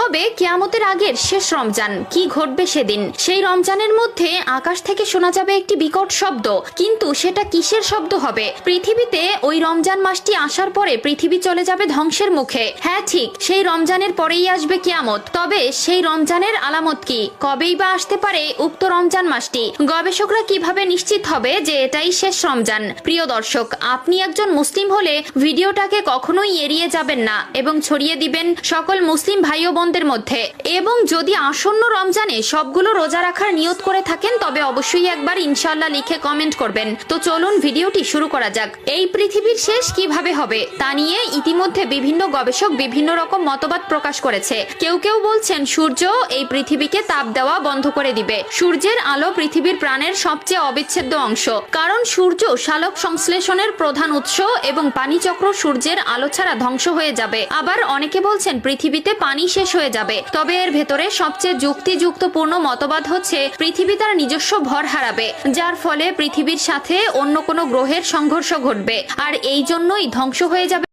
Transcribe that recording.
হবে কিয়ামতের আগের শেষ রমজান। কি ঘটবে সেদিন? সেই রমজানের মধ্যে আকাশ থেকে শোনা যাবে একটি বিকট শব্দ, কিন্তু সেটা কিসের শব্দ হবে? পৃথিবীতে ওই রমজান মাসটি আসার পরে পৃথিবী চলে যাবে ধ্বংসের মুখে। হ্যাঁ ঠিক, সেই রমজানের পরেই আসবে কিয়ামত। তবে সেই রমজানের আলামত কি? কবেই বা আসতে পারে উক্ত রমজান মাসটি? গবেষকরা কিভাবে নিশ্চিত হবে যে এটাই শেষ রমজান? প্রিয় দর্শক, আপনি একজন মুসলিম হলে ভিডিওটাকে কখনোই এড়িয়ে যাবেন না এবং ছড়িয়ে দিবেন সকল মুসলিম ভাই ও বোনদের মধ্যে। এবং যদি আসন্ন রমজানে সবগুলো রোজা রাখার নিয়ত করে থাকেন তবে অবশ্যই একবার ইনশাআল্লাহ লিখে কমেন্ট করবেন। তো চলুন ভিডিওটি শুরু করা যাক। এই পৃথিবীর শেষ কিভাবে হবে তা নিয়ে ইতিমধ্যে বিভিন্ন গবেষক বিভিন্ন রকম মতবাদ প্রকাশ করেছে। কেউ কেউ বলছেন সূর্য এই পৃথিবীকে তাপ দেওয়া বন্ধ করে দিবে। সূর্যের আলো পৃথিবীর প্রাণের সবচেয়ে অবিচ্ছেদ্য অংশ, কারণ সূর্য সালোক সংশ্লেষণের প্রধান উৎস এবং পানিচক্র সূর্যের আলো ছাড়া ধ্বংস হয়ে যাবে। আবার অনেকে বলছেন পৃথিবীতে পানি শেষ হয়ে যাবে। তবে এর ভেতরে সবচেয়ে যুক্তিযুক্তপূর্ণ মতবাদ হচ্ছে পৃথিবী তার নিজস্ব ভর হারাবে, যার ফলে পৃথিবীর সাথে অন্য কোনো গ্রহের সংঘর্ষ ঘটবে, আর এই জন্যই ধ্বংস হয়ে যাবে